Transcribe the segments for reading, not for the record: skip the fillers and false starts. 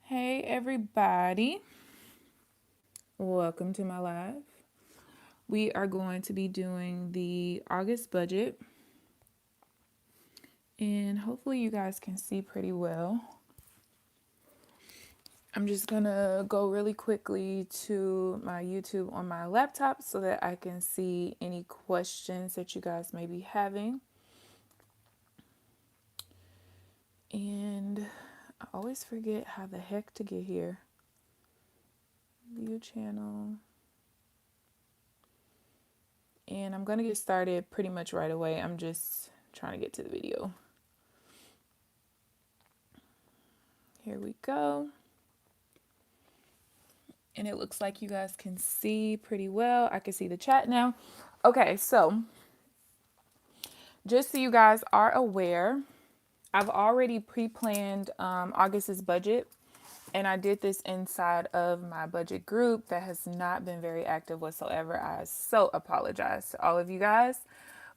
Hey everybody, welcome to my live. We are going to be doing the August budget, and hopefully you guys can see pretty well. I'm just gonna go really quickly to my YouTube on my laptop so that I can see any questions that you guys may be having. And I always forget how the heck to get here. View channel. And I'm gonna get started pretty much right away. I'm just trying to get to the video. Here we go. And it looks like you guys can see pretty well. I can see the chat now. Okay, so just so you guys are aware, I've already pre-planned August's budget, and I did this inside of my budget group that has not been very active whatsoever. I so apologize to all of you guys,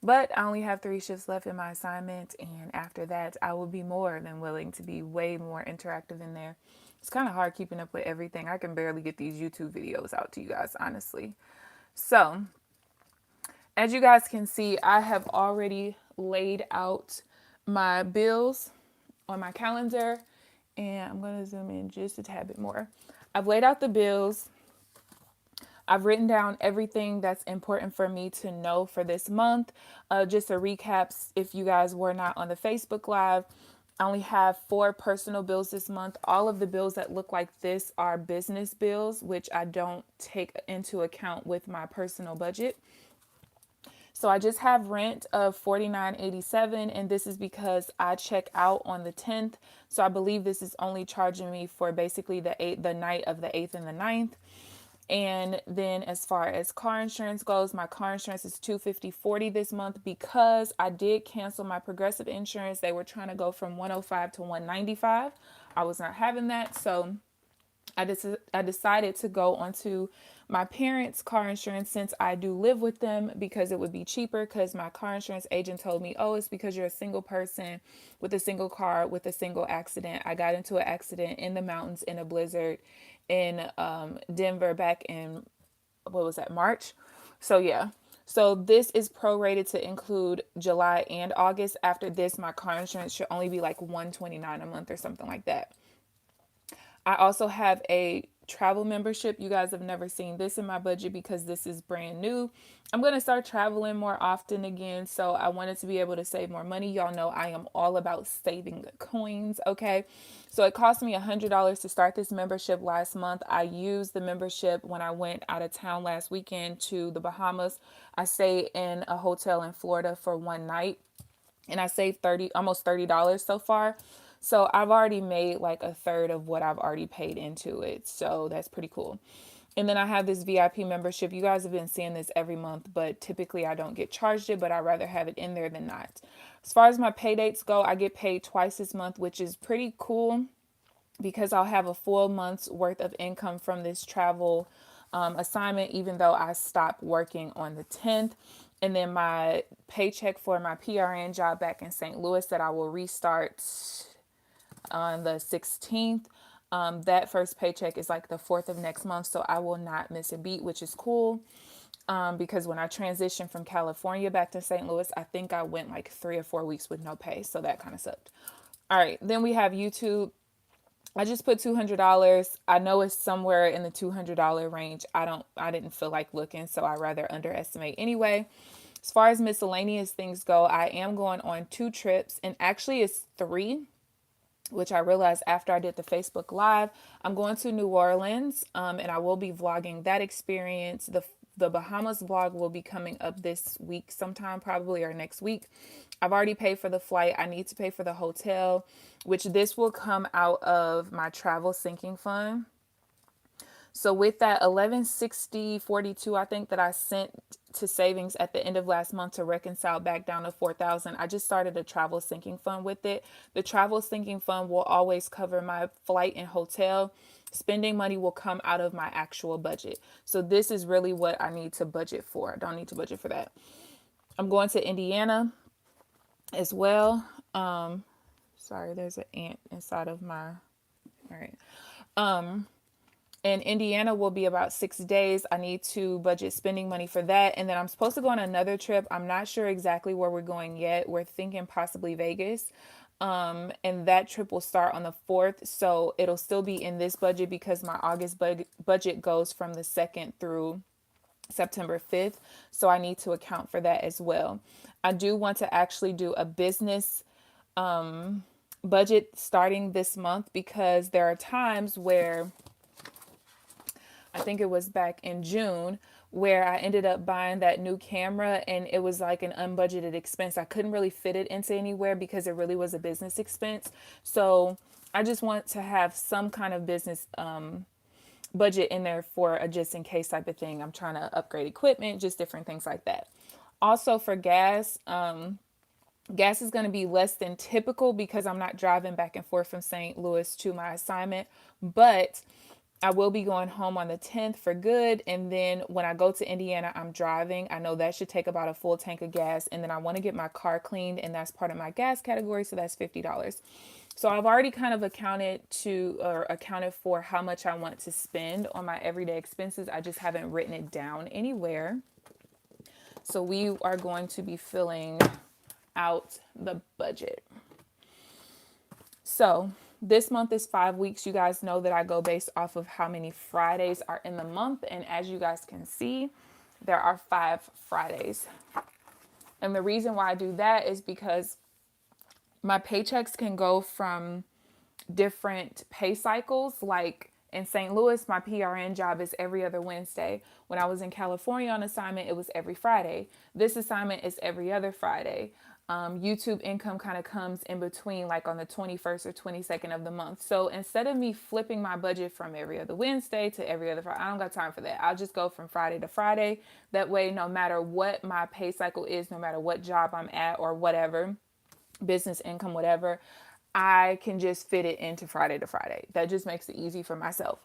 but I only have 3 shifts left in my assignment, and after that, I will be more than willing to be way more interactive in there. It's kind of hard keeping up with everything. I can barely get these YouTube videos out to you guys, honestly. So, as you guys can see, I have already laid out my bills on my calendar, and I'm going to zoom in just a tad bit more. I've laid out the bills. I've written down everything that's important for me to know for this month. Just a recap, if you guys were not on the Facebook Live, I only have 4 personal bills this month. All of the bills that look like this are business bills, which I don't take into account with my personal budget. So I just have rent of $49.87, and this is because I check out on the 10th. So I believe this is only charging me for basically the night of the 8th and the 9th. And then as far as car insurance goes, my car insurance is $250.40 this month because I did cancel my Progressive insurance. They were trying to go from $105 to $195. I was not having that, so I decided to go onto my parents' car insurance since I do live with them because it would be cheaper, because my car insurance agent told me, oh, it's because you're a single person with a single car with a single accident. I got into an accident in the mountains in a blizzard in Denver back in, what was that, March? So yeah. So this is prorated to include July and August. After this, my car insurance should only be like $129 a month or something like that. I also have a travel membership. You guys have never seen this in my budget because this is brand new. I'm going to start traveling more often again, so I wanted to be able to save more money. Y'all know I am all about saving coins, okay? So it cost me $100 to start this membership last month. I used the membership when I went out of town last weekend to the Bahamas. I stayed in a hotel in Florida for one night, and I saved almost $30 so far. So I've already made like a third of what I've already paid into it. So that's pretty cool. And then I have this VIP membership. You guys have been seeing this every month, but typically I don't get charged it, but I'd rather have it in there than not. As far as my pay dates go, I get paid twice this month, which is pretty cool because I'll have a full month's worth of income from this travel assignment, even though I stopped working on the 10th. And then my paycheck for my PRN job back in St. Louis that I will restart on the 16th. That first paycheck is like the 4th of next month, so I will not miss a beat, which is cool. Because when I transitioned from California back to St. Louis, I think I went like 3 or 4 weeks with no pay, so that kind of sucked. All right, then we have YouTube. I just put $200. I know it's somewhere in the $200 range. I didn't feel like looking, so I rather underestimate anyway. As far as miscellaneous things go, I am going on 2 trips, and actually it's 3, which I realized after I did the Facebook Live. I'm going to New Orleans, and I will be vlogging that experience. The Bahamas vlog will be coming up this week sometime, probably, or next week. I've already paid for the flight. I need to pay for the hotel, which this will come out of my travel sinking fund. So with that 1160.42, I think that I sent to savings at the end of last month to reconcile back down to 4,000. I just started a travel sinking fund with it. The travel sinking fund will always cover my flight and hotel. Spending money will come out of my actual budget. So this is really what I need to budget for. I don't need to budget for that. I'm going to Indiana as well. Sorry, there's an ant inside of my, all right. And Indiana will be about 6 days. I need to budget spending money for that. And then I'm supposed to go on another trip. I'm not sure exactly where we're going yet. We're thinking possibly Vegas. And that trip will start on the 4th. So it'll still be in this budget because my August budget goes from the 2nd through September 5th. So I need to account for that as well. I do want to actually do a business budget starting this month because there are times where I think it was back in June where I ended up buying that new camera and it was like an unbudgeted expense. I couldn't really fit it into anywhere because it really was a business expense. So I just want to have some kind of business budget in there for a just in case type of thing. I'm trying to upgrade equipment, just different things like that. Also for gas, gas is going to be less than typical because I'm not driving back and forth from St. Louis to my assignment, but I will be going home on the 10th for good. And then when I go to Indiana, I'm driving. I know that should take about a full tank of gas. And then I want to get my car cleaned, and that's part of my gas category. So that's $50. So I've already kind of accounted for how much I want to spend on my everyday expenses. I just haven't written it down anywhere. So we are going to be filling out the budget. So this month is 5 weeks. You guys know that I go based off of how many Fridays are in the month. And as you guys can see, there are 5 Fridays. And the reason why I do that is because my paychecks can go from different pay cycles. Like in St. Louis, my PRN job is every other Wednesday. When I was in California on assignment, it was every Friday. This assignment is every other Friday. YouTube income kind of comes in between, like on the 21st or 22nd of the month. So instead of me flipping my budget from every other Wednesday to every other Friday, I don't got time for that. I'll just go from Friday to Friday. That way, no matter what my pay cycle is, no matter what job I'm at or whatever, business income, whatever, I can just fit it into Friday to Friday. That just makes it easy for myself.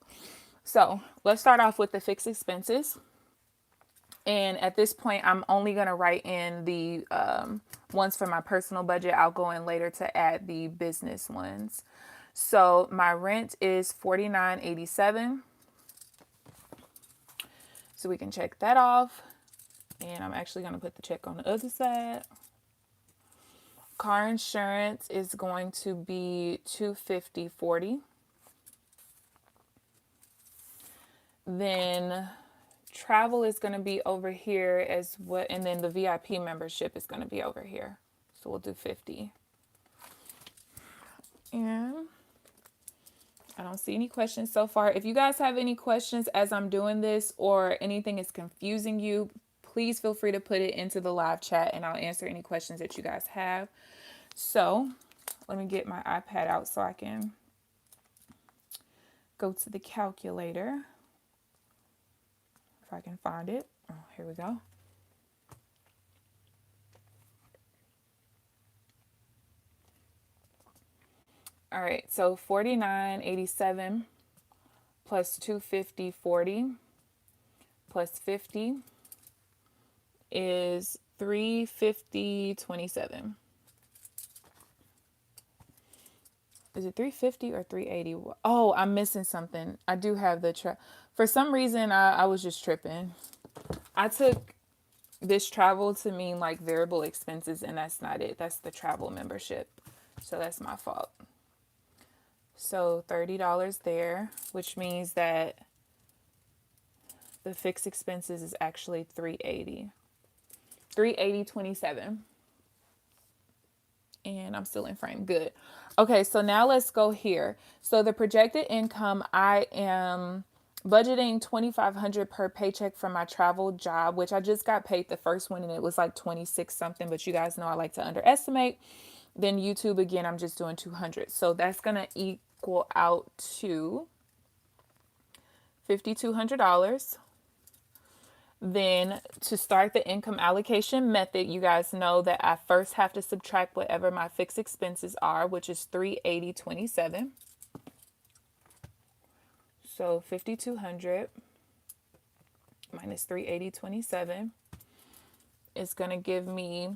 So let's start off with the fixed expenses. And at this point, I'm only going to write in the ones for my personal budget. I'll go in later to add the business ones. So my rent is $49.87. So we can check that off. And I'm actually going to put the check on the other side. Car insurance is going to be $250.40. Then travel is going to be over here as what, and then the VIP membership is going to be over here. So we'll do 50. And I don't see any questions so far. If you guys have any questions as I'm doing this or anything is confusing you, please feel free to put it into the live chat and I'll answer any questions that you guys have. So let me get my iPad out so I can go to the calculator. If I can find it. Oh, here we go. All right, so $49.87 plus $250.40 plus 50 is $350.27. Is it 350 or 380? Oh, I'm missing something. I do have the for some reason I was just tripping. I took this travel to mean like variable expenses, and that's not it. That's the travel membership. So that's my fault. So $30 there, which means that the fixed expenses is actually $380. $380.27. And I'm still in frame. Good. Okay, so now let's go here. So the projected income, I am budgeting $2,500 per paycheck from my travel job, which I just got paid the first one and it was like 26 something, but you guys know I like to underestimate. Then YouTube, again, I'm just doing 200. So that's going to equal out to $5,200. Then to start the income allocation method, you guys know that I first have to subtract whatever my fixed expenses are, which is $380.27. So 5,200 minus $380.27 is going to give me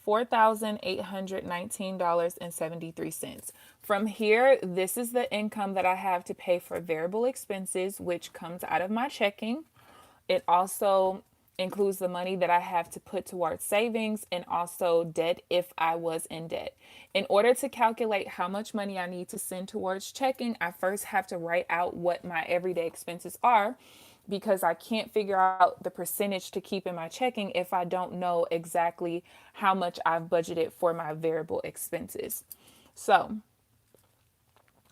$4,819.73. From here, this is the income that I have to pay for variable expenses, which comes out of my checking. It also includes the money that I have to put towards savings and also debt if I was in debt. In order to calculate how much money I need to send towards checking, I first have to write out what my everyday expenses are because I can't figure out the percentage to keep in my checking if I don't know exactly how much I've budgeted for my variable expenses. So,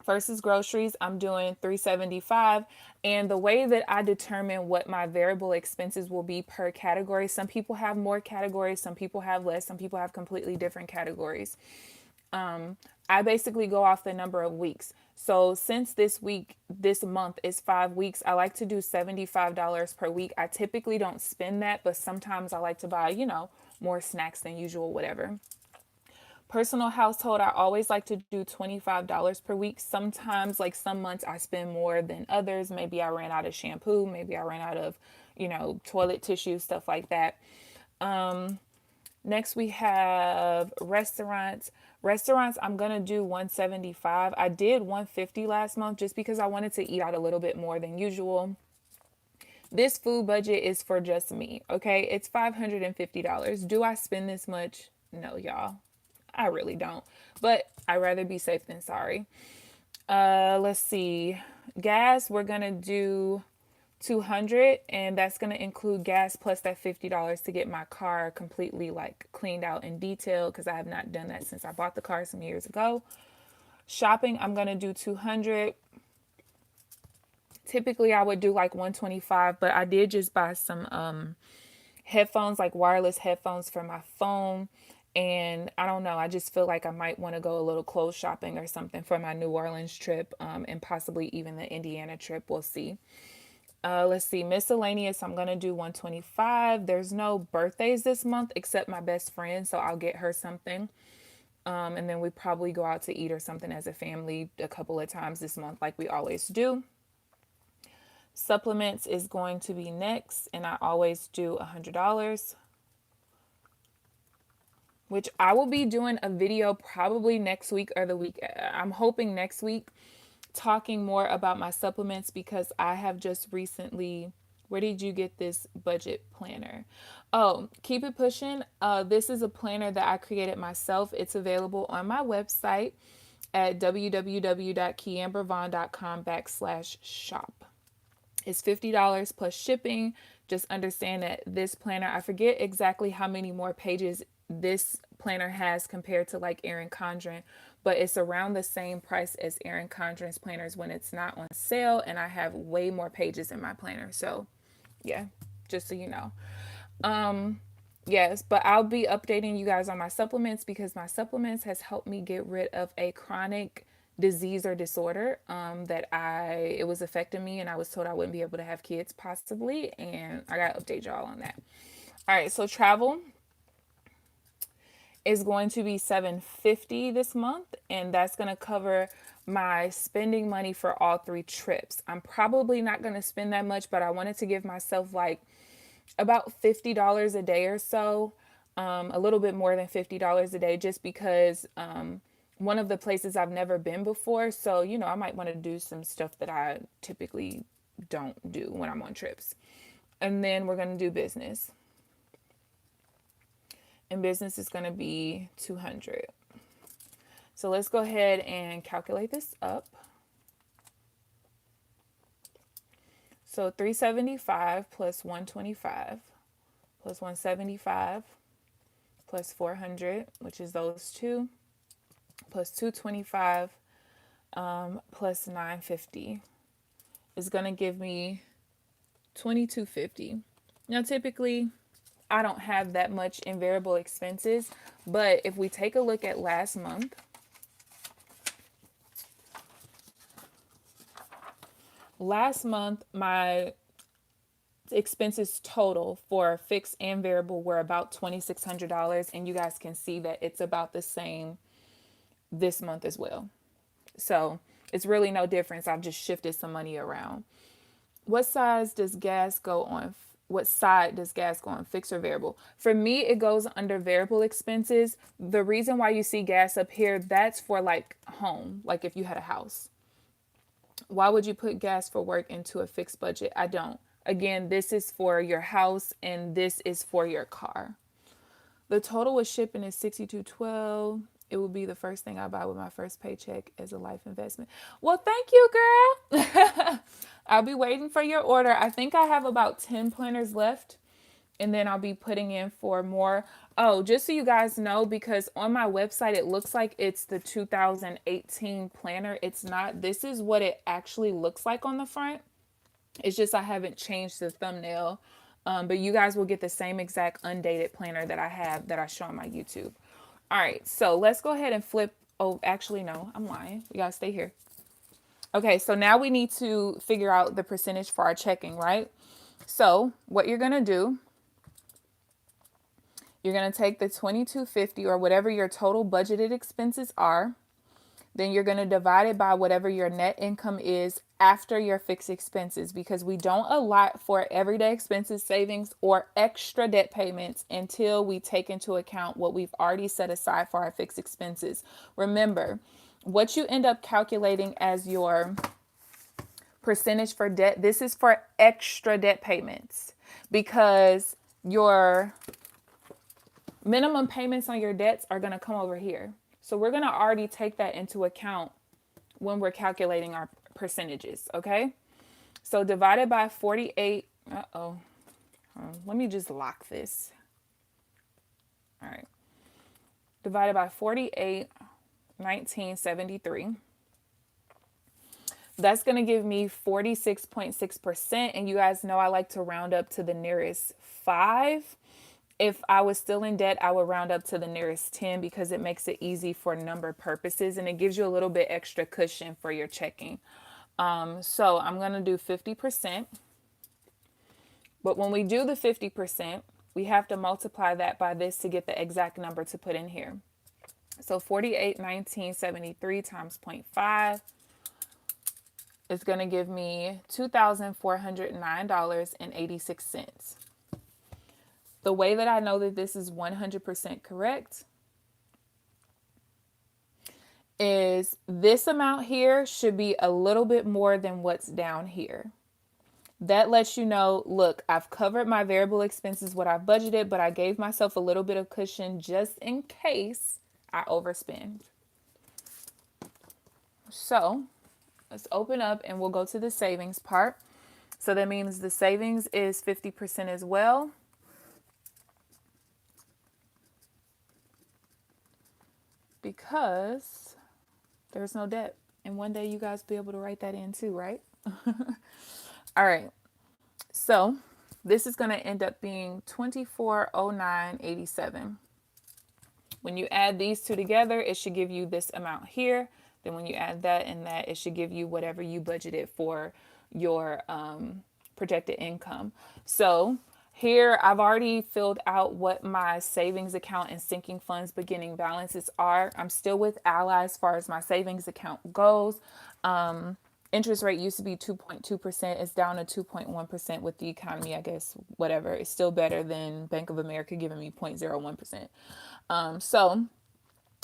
first is groceries. I'm doing 375, and the way that I determine what my variable expenses will be per category, some people have more categories, some people have less, some people have completely different categories. I basically go off the number of weeks. So since this month is 5 weeks, I like to do $75 per week. I typically don't spend that, but sometimes I like to buy, more snacks than usual, whatever. Personal household, I always like to do $25 per week. Sometimes, like some months, I spend more than others. Maybe I ran out of shampoo. Maybe I ran out of, toilet tissue, stuff like that. Next, we have restaurants. Restaurants, I'm going to do 175. I did 150 last month just because I wanted to eat out a little bit more than usual. This food budget is for just me, okay? It's $550. Do I spend this much? No, y'all. I really don't. But I'd rather be safe than sorry. Let's see. Gas, we're going to do 200, and that's going to include gas plus that $50 to get my car completely like cleaned out in detail because I have not done that since I bought the car some years ago. Shopping, I'm going to do 200. Typically I would do like 125, but I did just buy some headphones, like wireless headphones for my phone. And I don't know, I just feel like I might want to go a little clothes shopping or something for my New Orleans trip, and possibly even the Indiana trip. We'll see. Let's see, miscellaneous, I'm going to do 125. There's no birthdays this month except my best friend, so I'll get her something. And then we probably go out to eat or something as a family a couple of times this month like we always do. Supplements is going to be next, and I always do $100, which I will be doing a video probably next week or the week. I'm hoping next week, talking more about my supplements because I have just recently. Where did you get this budget planner? Oh, Keep It Pushing. This is a planner that I created myself. It's available on my website at www.KeAmberVaughn.com/shop. It's $50 plus shipping. Just understand that this planner, I forget exactly how many more pages this planner has compared to like Erin Condren, but it's around the same price as Erin Condren's planners when it's not on sale, and I have way more pages in my planner. So yeah, just so you know. Yes, but I'll be updating you guys on my supplements because my supplements has helped me get rid of a chronic disease or disorder that it was affecting me, and I was told I wouldn't be able to have kids possibly, and I got to update y'all on that. All right, so travel is going to be $750 this month, and that's going to cover my spending money for all 3 trips. I'm probably not going to spend that much, but I wanted to give myself like about $50 a day or so, a little bit more than $50 a day, just because one of the places I've never been before. So, I might want to do some stuff that I typically don't do when I'm on trips. And then we're going to do business. And business is going to be 200. So let's go ahead and calculate this up. So 375 plus 125 plus 175 plus 400, which is those two, plus 225 plus 950 is going to give me 2250. Now, typically, I don't have that much in variable expenses, but if we take a look at last month, my expenses total for fixed and variable were about $2,600, and you guys can see that it's about the same this month as well. So it's really no difference. I've just shifted some money around. What size does gas go on what side does gas go on, fixed or variable? For me, it goes under variable expenses. The reason why you see gas up here, that's for like home, like if you had a house. Why would you put gas for work into a fixed budget? I don't. Again, this is for your house and this is for your car. The total with shipping is 62.12. It will be the first thing I buy with my first paycheck as a life investment. Well, thank you, girl. I'll be waiting for your order. I think I have about 10 planners left, and then I'll be putting in for more. Oh, just so you guys know, because on my website it looks like it's the 2018 planner. It's not. This is what it actually looks like on the front. It's just I haven't changed the thumbnail. But you guys will get the same exact undated planner that I have that I show on my YouTube. All right, so let's go ahead and flip. Oh, actually, no, I'm lying. We got to stay here. Okay, so now we need to figure out the percentage for our checking, right? So what you're going to do, you're going to take the $22.50 or whatever your total budgeted expenses are. Then you're going to divide it by whatever your net income is after your fixed expenses, because we don't allot for everyday expenses, savings, or extra debt payments until we take into account what we've already set aside for our fixed expenses. Remember, what you end up calculating as your percentage for debt, this is for extra debt payments, because your minimum payments on your debts are going to come over here. So we're going to already take that into account when we're calculating our percentages, okay? So divided by 48, let me just lock this. All right. Divided by 48, 1973. That's going to give me 46.6%. And you guys know I like to round up to the nearest 5. If I was still in debt, I would round up to the nearest 10 because it makes it easy for number purposes and it gives you a little bit extra cushion for your checking. So I'm going to do 50%. But when we do the 50%, we have to multiply that by this to get the exact number to put in here. So 48,1973 times 0.5 is going to give me $2,409.86. The way that I know that this is 100% correct is this amount here should be a little bit more than what's down here. That lets you know, look, I've covered my variable expenses, what I've budgeted, but I gave myself a little bit of cushion just in case I overspend. So let's open up and we'll go to the savings part. So that means the savings is 50% as well. Because there's no debt. And one day you guys will be able to write that in too, right? All right. So this is going to end up being 2409.87. When you add these two together, it should give you this amount here. Then when you add that and that, it should give you whatever you budgeted for your projected income. So here, I've already filled out what my savings account and sinking funds beginning balances are. I'm still with Ally as far as my savings account goes. Interest rate used to be 2.2%. It's down to 2.1% with the economy, I guess, whatever. It's still better than Bank of America giving me 0.01%. So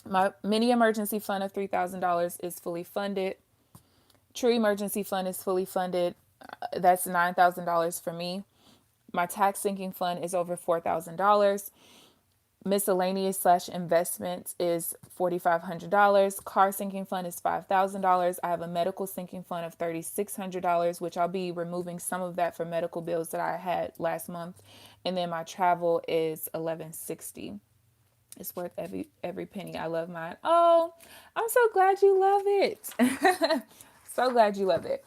my mini emergency fund of $3,000 is fully funded. True emergency fund is fully funded. That's $9,000 for me. My tax sinking fund is over $4,000. Miscellaneous / investments is $4,500. Car sinking fund is $5,000. I have a medical sinking fund of $3,600, which I'll be removing some of that for medical bills that I had last month. And then my travel is $1,160. It's worth every penny. I love mine. Oh, I'm so glad you love it. So glad you love it.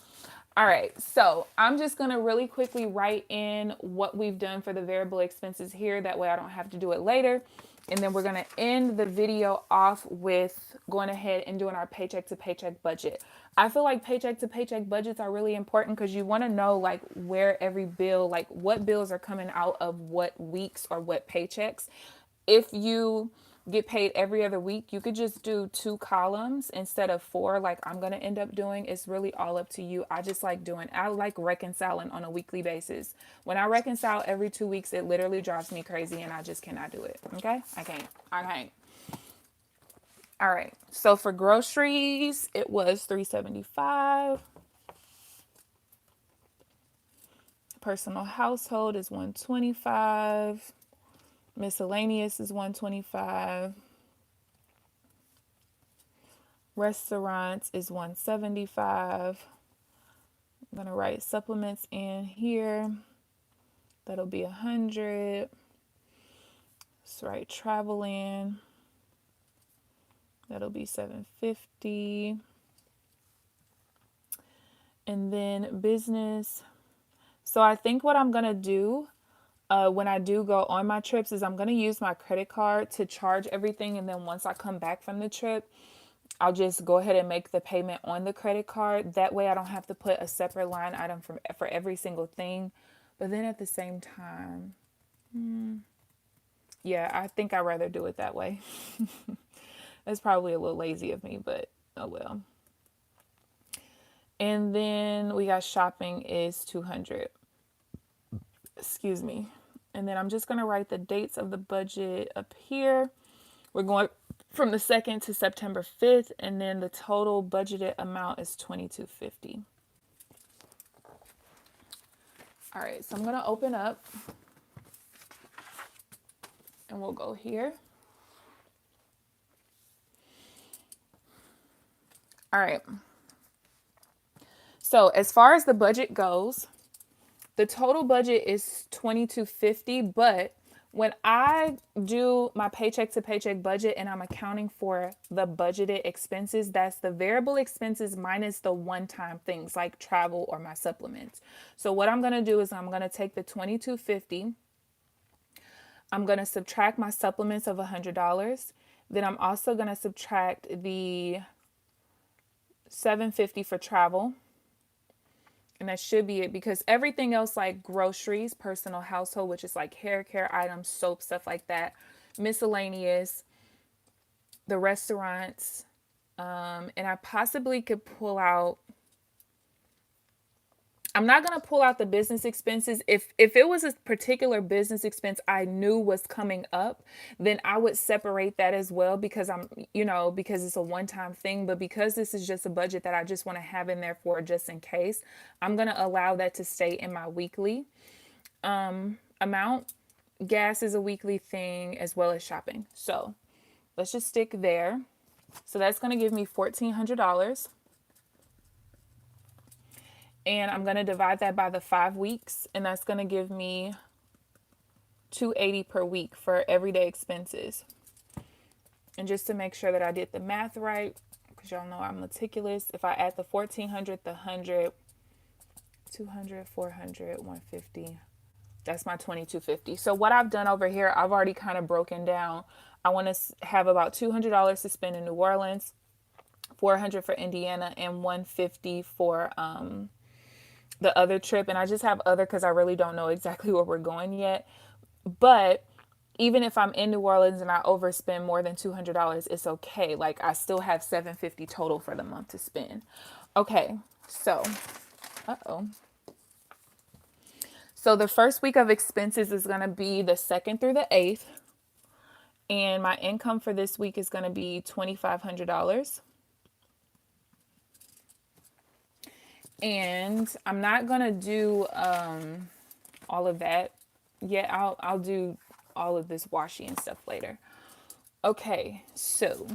All right, so I'm just going to really quickly write in what we've done for the variable expenses here. That way I don't have to do it later. And then we're going to end the video off with going ahead and doing our paycheck to paycheck budget. I feel like paycheck to paycheck budgets are really important because you want to know like where every bill, like what bills are coming out of what weeks or what paychecks. If you get paid every other week, you could just do 2 columns instead of 4 like I'm going to end up doing. It's really all up to you. I like reconciling on a weekly basis. When I reconcile every 2 weeks, it literally drives me crazy and I just cannot do it. Okay? I can't. All right. So for groceries, it was $375. Personal household is $125. Miscellaneous is $125. Restaurants is $175. I'm going to write supplements in here. That'll be $100. Let's write travel in. That'll be $750. And then business. So I think what I'm going to do when I do go on my trips is I'm going to use my credit card to charge everything. And then once I come back from the trip, I'll just go ahead and make the payment on the credit card. That way I don't have to put a separate line item for every single thing. But then at the same time, yeah, I think I'd rather do it that way. That's probably a little lazy of me, but oh well. And then we got shopping is 200. Excuse me. And then I'm just going to write the dates of the budget up here. We're going from the 2nd to September 5th, and then the total budgeted amount is $22.50. All right, so I'm going to open up and we'll go here. All right. So as far as the budget goes, the total budget is $22.50, but when I do my paycheck to paycheck budget and I'm accounting for the budgeted expenses, that's the variable expenses minus the one-time things like travel or my supplements. So what I'm going to do is I'm going to take the $22.50. I'm going to subtract my supplements of $100. Then I'm also going to subtract the $750 for travel. And that should be it, because everything else like groceries, personal household, which is like hair care items, soap, stuff like that, miscellaneous, the restaurants, and I possibly could pull out. I'm not going to pull out the business expenses. If it was a particular business expense I knew was coming up, then I would separate that as well, because because it's a one-time thing. But because this is just a budget that I just want to have in there for just in case, I'm going to allow that to stay in my weekly amount. Gas is a weekly thing as well as shopping. So let's just stick there. So that's going to give me $1,400. And I'm going to divide that by the 5 weeks. And that's going to give me $280 per week for everyday expenses. And just to make sure that I did the math right, because y'all know I'm meticulous, if I add the 1,400, the 100, 200, 400, 150, that's my $22.50. So what I've done over here, I've already kind of broken down. I want to have about $200 to spend in New Orleans, $400 for Indiana, and $150 for the other trip. And I just have other because I really don't know exactly where we're going yet. But even if I'm in New Orleans and I overspend more than $200, it's okay. Like I still have $750 total for the month to spend. Okay, so so the first week of expenses is going to be the 2nd through the 8th. And my income for this week is going to be $2,500. And I'm not going to do all of that yet. I'll do all of this washi and stuff later. Okay, so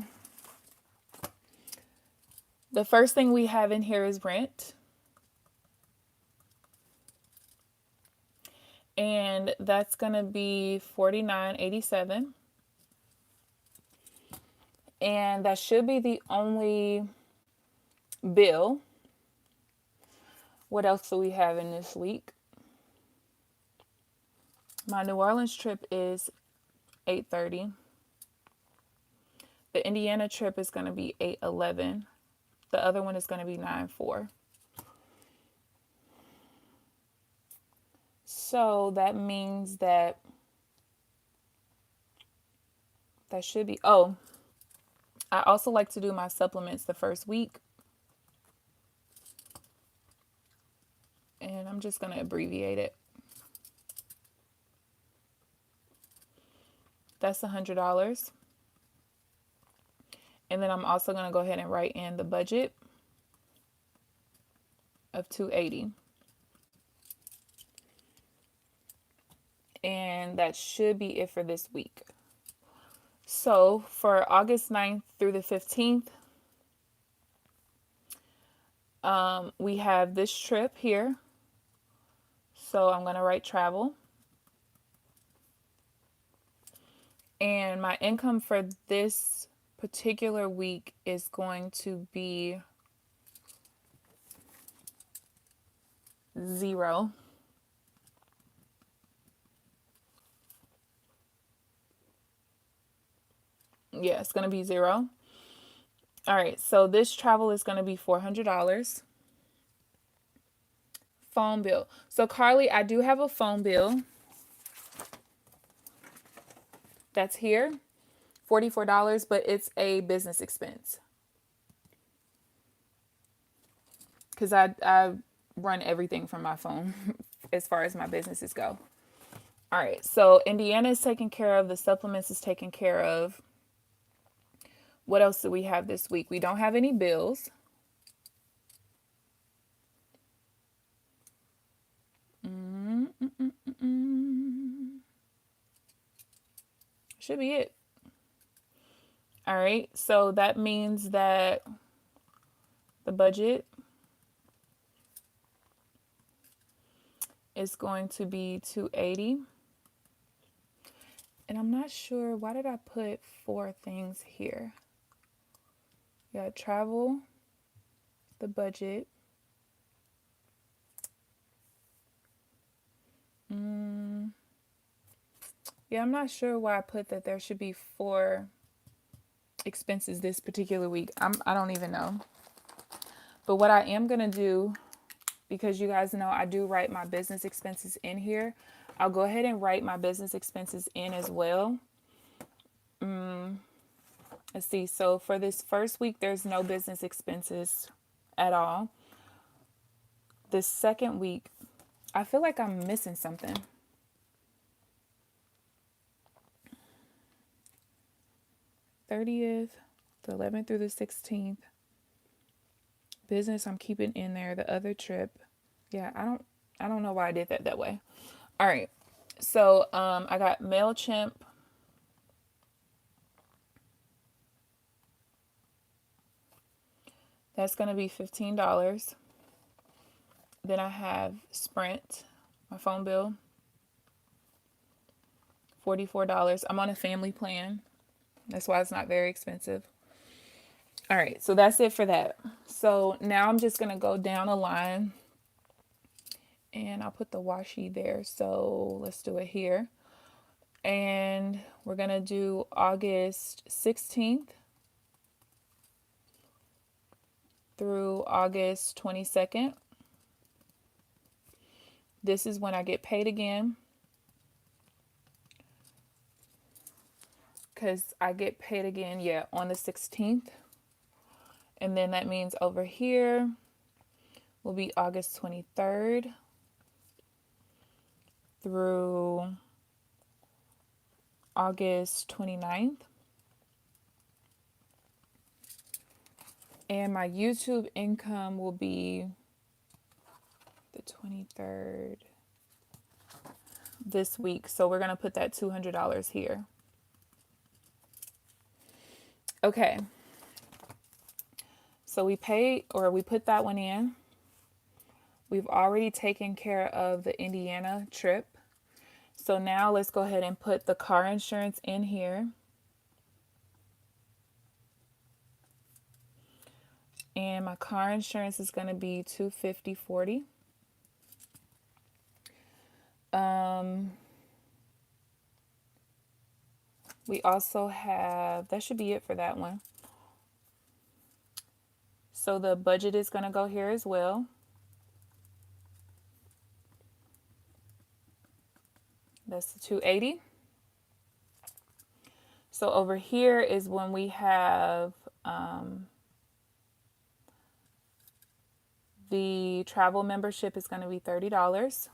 the first thing we have in here is rent. And that's going to be $49.87. And that should be the only bill. What else do we have in this week? My New Orleans trip is $830. The Indiana trip is going to be $811. The other one is going to be $9.4. So that means that That should be, oh, I also like to do my supplements the first week. And I'm just going to abbreviate it. That's $100. And then I'm also going to go ahead and write in the budget of $280. And that should be it for this week. So for August 9th through the 15th, we have this trip here. So I'm going to write travel. And my income for this particular week is going to be $0. Yeah, it's going to be $0. All right, so this travel is going to be $400. Phone bill. So Carly, I do have a phone bill. That's here, $44, but it's a business expense. Because I run everything from my phone as far as my businesses go. All right, so Indiana is taken care of. The supplements is taken care of. What else do we have this week? We don't have any bills. Should be it. All right, so that means that the budget is going to be $280. And I'm not sure, why did I put 4 things here? Yeah, travel, the budget. Yeah, I'm not sure why I put that there should be 4 expenses this particular week. I don't even know. But what I am going to do, because you guys know I do write my business expenses in here, I'll go ahead and write my business expenses in as well. Let's see. So for this first week, there's no business expenses at all. The second week, I feel like I'm missing something. The 30th, the 11th through the 16th. Business I'm keeping in there. The other trip. Yeah, I don't know why I did that way. All right. So I got MailChimp. That's going to be $15. Then I have Sprint, my phone bill, $44. I'm on a family plan. That's why it's not very expensive. All right, so that's it for that. So now I'm just going to go down a line and I'll put the washi there. So let's do it here. And we're going to do August 16th through August 22nd. This is when I get paid again. Because I get paid again, yeah, on the 16th. And then that means over here will be August 23rd through August 29th. And my YouTube income will be the 23rd this week. So we're going to put that $200 here. Okay. So we put that one in. We've already taken care of the Indiana trip. So now let's go ahead and put the car insurance in here. And my car insurance is going to be $250.40. We also have, that should be it for that one. So the budget is going to go here as well. That's the $280. So over here is when we have the travel membership is going to be $30.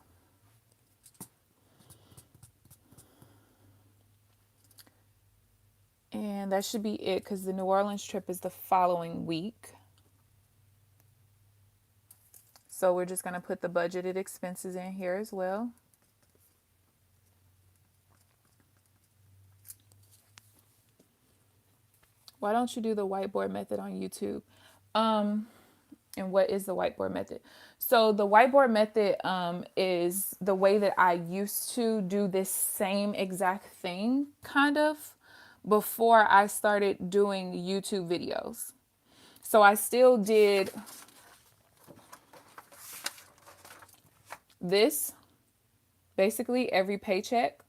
And that should be it because the New Orleans trip is the following week. So we're just going to put the budgeted expenses in here as well. Why don't you do the whiteboard method on YouTube? And what is the whiteboard method? So the whiteboard method is the way that I used to do this same exact thing, kind of, before I started doing YouTube videos. So I still did this basically every paycheck.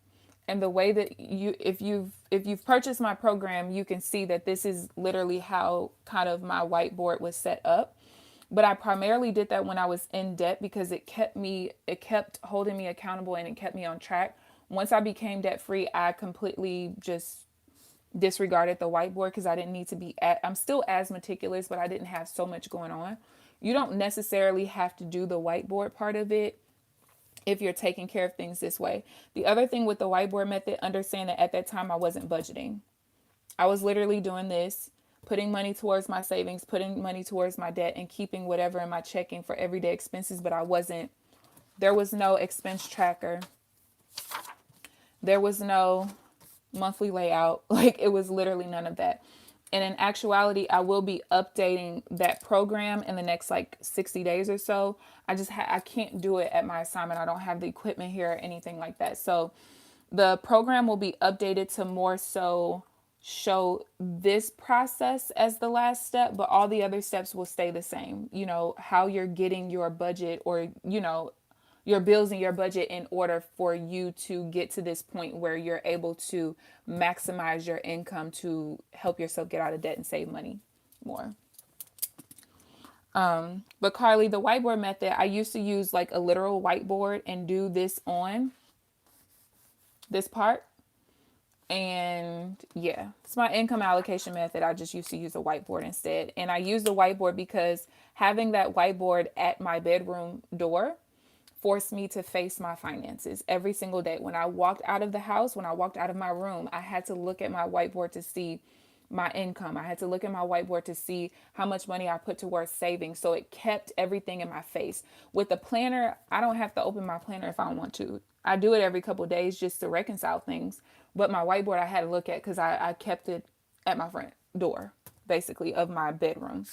And the way that if you've purchased my program, you can see that this is literally how kind of my whiteboard was set up. But I primarily did that when I was in debt because it kept holding me accountable and it kept me on track. Once I became debt free, I completely just disregarded the whiteboard because I didn't need to be I'm still as meticulous, but I didn't have so much going on. You don't necessarily have to do the whiteboard part of it if you're taking care of things this way. The other thing with the whiteboard method, understand that at that time I wasn't budgeting. I was literally doing this, putting money towards my savings, putting money towards my debt, and keeping whatever in my checking for everyday expenses. But there was no expense tracker. There was no monthly layout. Like, it was literally none of that. And in actuality, I will be updating that program in the next like 60 days or so. I can't do it at my assignment. I don't have the equipment here or anything like that. So the program will be updated to more so show this process as the last step, but all the other steps will stay the same. You know, how you're getting your budget, or, you know, your bills and your budget in order for you to get to this point where you're able to maximize your income to help yourself get out of debt and save money more. But Carly, the whiteboard method, I used to use like a literal whiteboard and do this on this part. And yeah, it's my income allocation method. I just used to use a whiteboard instead. And I use the whiteboard because having that whiteboard at my bedroom door forced me to face my finances every single day. When I walked out of the house, when I walked out of my room, I had to look at my whiteboard to see my income. I had to look at my whiteboard to see how much money I put towards saving. So it kept everything in my face. With the planner, I don't have to open my planner if I don't want to. I do it every couple of days just to reconcile things. But my whiteboard I had to look at because I kept it at my front door, basically, of my bedroom.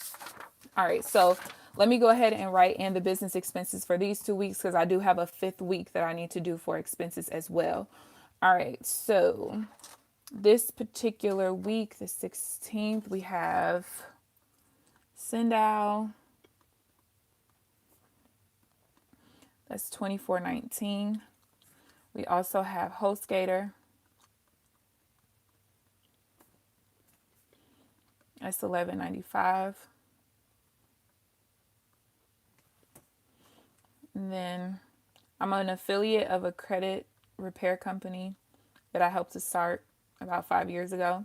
All right, so let me go ahead and write in the business expenses for these 2 weeks because I do have a fifth week that I need to do for expenses as well. All right, so this particular week, the 16th, we have Sendow. That's $24.19. We also have HostGator. That's $11.95. And then I'm an affiliate of a credit repair company that I helped to start about 5 years ago.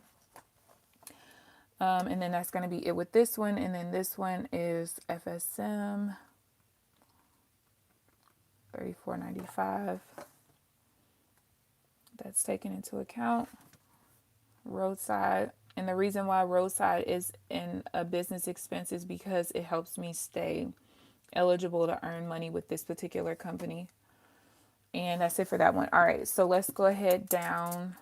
And then that's going to be it with this one. And then this one is FSM, $34.95. That's taken into account. Roadside. And the reason why roadside is in a business expense is because it helps me stay eligible to earn money with this particular company. And that's it for that one. All right, so let's go ahead down.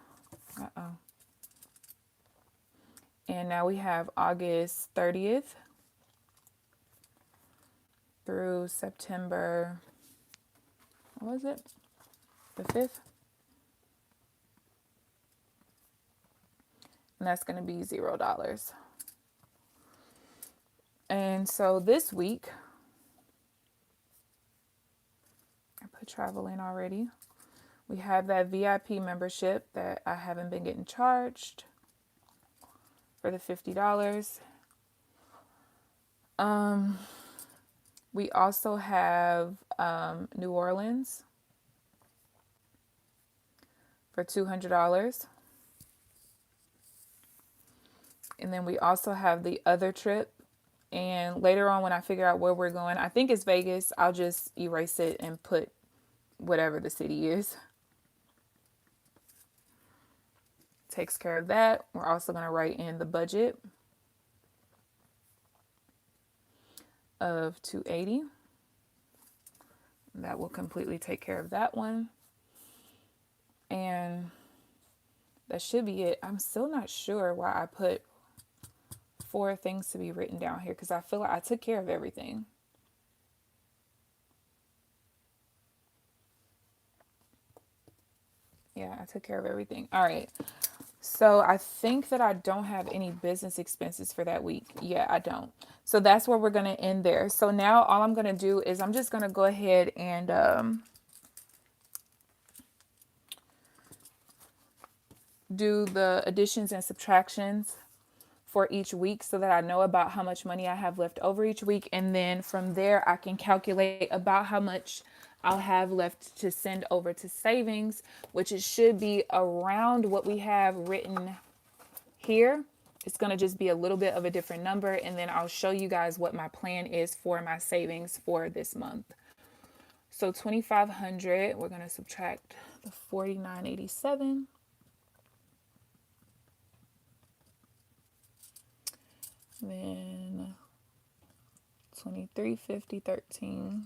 And now we have August 30th through September, what was it? The 5th? And that's going to be $0. And so this week, I put travel in already. We have that VIP membership that I haven't been getting charged for the $50. We also have New Orleans for $200. And then we also have the other trip. And later on, when I figure out where we're going, I think it's Vegas, I'll just erase it and put whatever the city is. Takes care of that. We're also going to write in the budget of 280. That will completely take care of that one. And that should be it. I'm still not sure why I put 4 things to be written down here because I feel like I took care of everything. Yeah, I took care of everything. All right. So I think that I don't have any business expenses for that week. Yeah, I don't. So that's where we're going to end there. So now all I'm going to do is I'm just going to go ahead and do the additions and subtractions for each week so that I know about how much money I have left over each week. And then from there, I can calculate about how much I'll have left to send over to savings, which it should be around what we have written here. It's going to just be a little bit of a different number. And then I'll show you guys what my plan is for my savings for this month. So 2,500, we're going to subtract the 49.87. Then 23.50.13.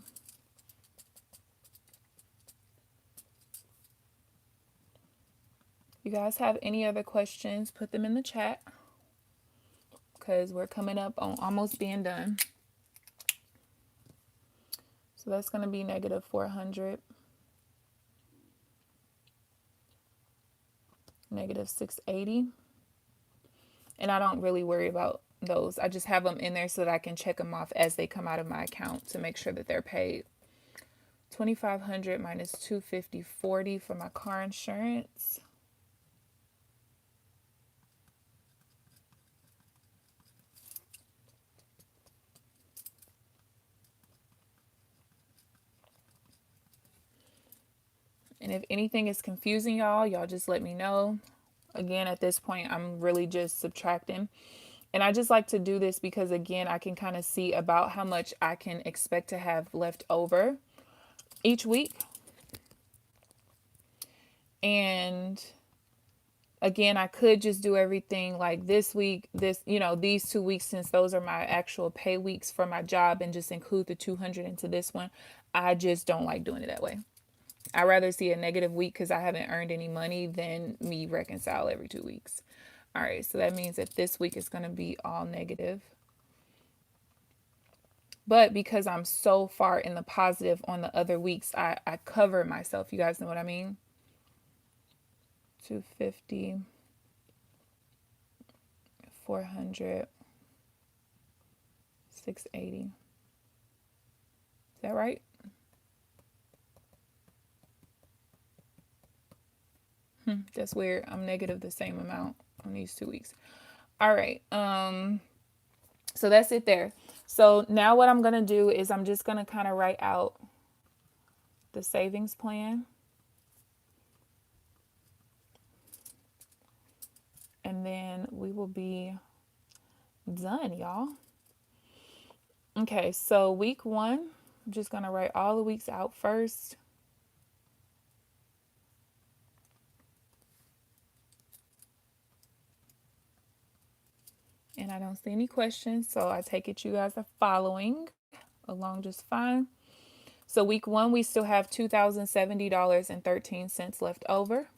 You guys have any other questions, put them in the chat because we're coming up on almost being done. So that's going to be negative 400, negative 680. And I don't really worry about those. I just have them in there so that I can check them off as they come out of my account to make sure that they're paid. 2,500 minus 250.40 for my car insurance. And if anything is confusing y'all just let me know. Again, at this point, I'm really just subtracting. And I just like to do this because, again, I can kind of see about how much I can expect to have left over each week. And again, I could just do everything like this week, these 2 weeks, since those are my actual pay weeks for my job, and just include the 200 into this one. I just don't like doing it that way. I'd rather see a negative week because I haven't earned any money than me reconcile every 2 weeks. All right, so that means that this week is going to be all negative. But because I'm so far in the positive on the other weeks, I cover myself. You guys know what I mean? 250, 400, 680. Is that right? That's weird. I'm negative the same amount on these 2 weeks. All right. So that's it there. So now what I'm going to do is I'm just going to kind of write out the savings plan. And then we will be done, y'all. Okay, so week 1, I'm just going to write all the weeks out first. And I don't see any questions, so I take it you guys are following along just fine. So week 1, we still have $2,070.13 left over.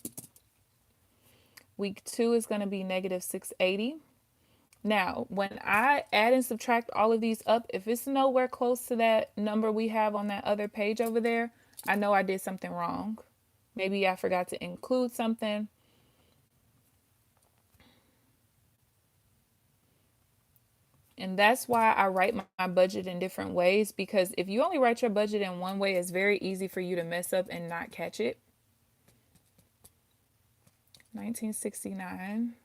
Week 2 is going to be negative 680. Now, when I add and subtract all of these up, if it's nowhere close to that number we have on that other page over there, I know I did something wrong. Maybe I forgot to include something. And that's why I write my budget in different ways, because if you only write your budget in one way, it's very easy for you to mess up and not catch it. 1969.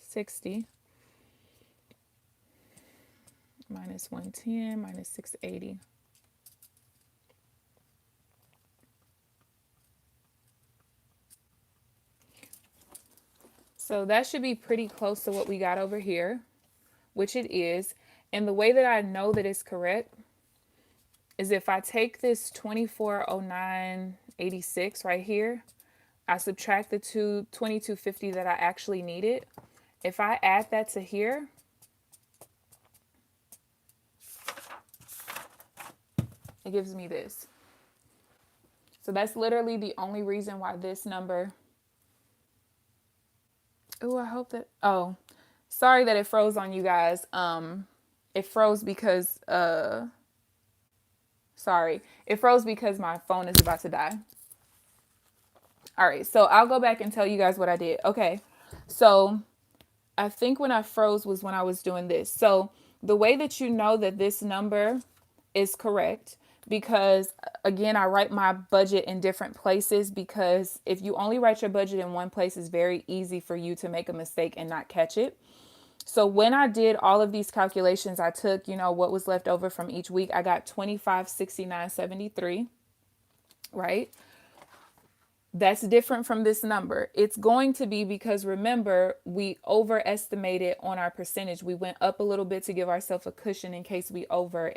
60 minus 110 minus 680. So that should be pretty close to what we got over here, which it is. And the way that I know that it's correct is if I take this 2409.86 right here, I subtract the 2250 that I actually needed. If I add that to here, it gives me this. So that's literally the only reason why this number. Oh, I hope that. Oh, sorry that it froze on you guys. It froze because sorry, it froze because my phone is about to die. All right, so I'll go back and tell you guys what I did. Okay, so I think when I froze was when I was doing this. So the way that you know that this number is correct, because again, I write my budget in different places, because if you only write your budget in one place, it's very easy for you to make a mistake and not catch it. So when I did all of these calculations, I took, what was left over from each week. I got 2569.73, right? That's different from this number. It's going to be because, remember, we overestimated on our percentage. We went up a little bit to give ourselves a cushion in case we over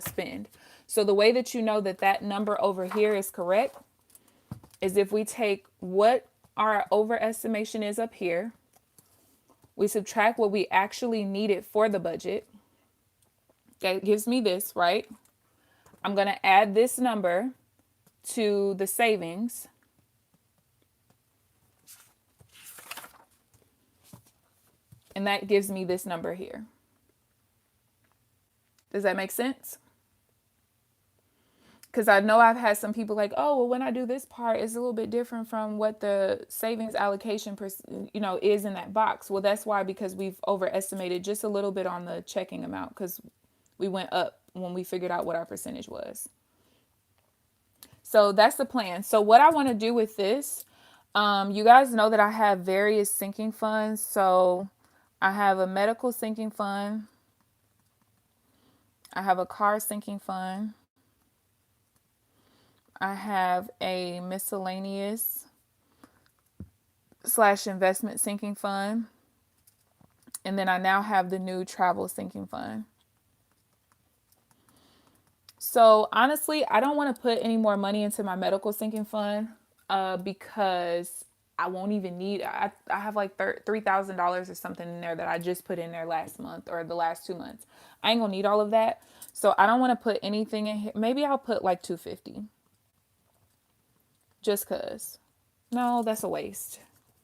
spend. So the way that you know that that number over here is correct is if we take what our overestimation is up here, we subtract what we actually needed for the budget. That gives me this, right? I'm going to add this number to the savings. And that gives me this number here. Does that make sense? Because I know I've had some people like, oh, well, when I do this part, it's a little bit different from what the savings allocation, is in that box. Well, that's why, because we've overestimated just a little bit on the checking amount, because we went up when we figured out what our percentage was. So that's the plan. So what I want to do with this, you guys know that I have various sinking funds. So I have a medical sinking fund. I have a car sinking fund. I have a miscellaneous / investment sinking fund. And then I now have the new travel sinking fund. So honestly, I don't want to put any more money into my medical sinking fund because I won't even need, I have like $3,000 or something in there that I just put in there last month or the last 2 months. I ain't gonna need all of that. So I don't want to put anything in here. Maybe I'll put like 250. Just cause. No, that's a waste.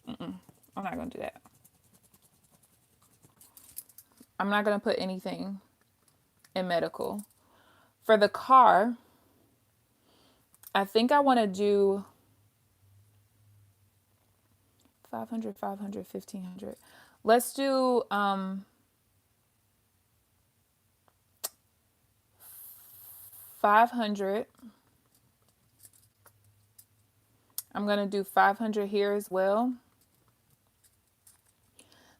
I'm not gonna do that. I'm not gonna put anything in medical. For the car, I think I want to do 500, 500, 1500. Let's do 500. I'm going to do 500 here as well.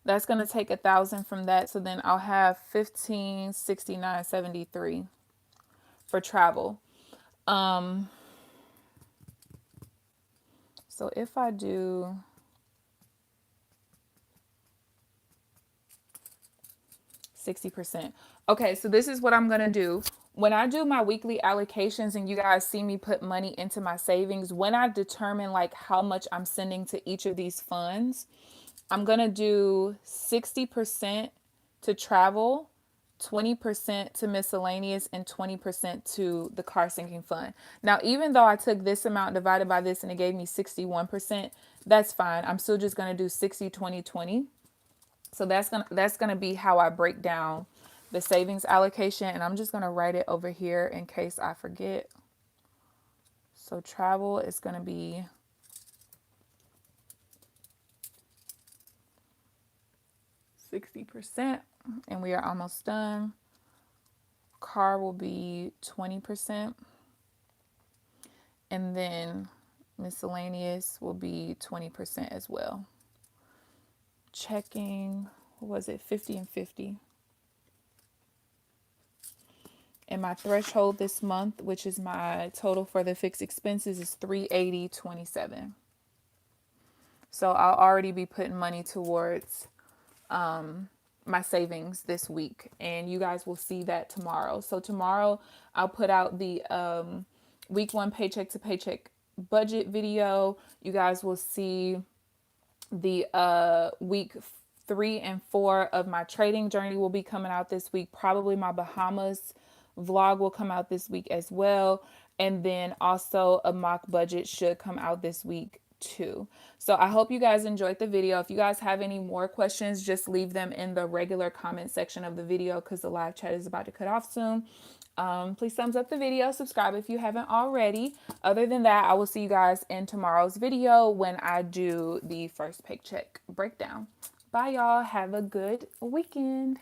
That's going to take 1,000 from that. So then I'll have 1569.73 for travel. So if I do 60%. Okay, so this is what I'm going to do. When I do my weekly allocations and you guys see me put money into my savings, when I determine like how much I'm sending to each of these funds, I'm going to do 60% to travel, 20% to miscellaneous, and 20% to the car sinking fund. Now, even though I took this amount divided by this and it gave me 61%, that's fine. I'm still just going to do 60, 20, 20. So that's gonna be how I break down the savings allocation, and I'm just gonna write it over here in case I forget. So travel is gonna be 60%, and we are almost done. Car will be 20%, and then miscellaneous will be 20% as well. Checking, what was it, 50 and 50. And my threshold this month, which is my total for the fixed expenses, is 380.27. So I'll already be putting money towards my savings this week, and you guys will see that tomorrow. So tomorrow I'll put out the week 1 paycheck to paycheck budget video. You guys will see the week 3 and 4 of my trading journey will be coming out this week. Probably my Bahamas vlog will come out this week as well. And then also a mock budget should come out this week too. So I hope you guys enjoyed the video. If you guys have any more questions, just leave them in the regular comment section of the video because the live chat is about to cut off soon. Please thumbs up the video, subscribe if you haven't already. Other than that, I will see you guys in tomorrow's video when I do the first paycheck breakdown. Bye, y'all. Have a good weekend.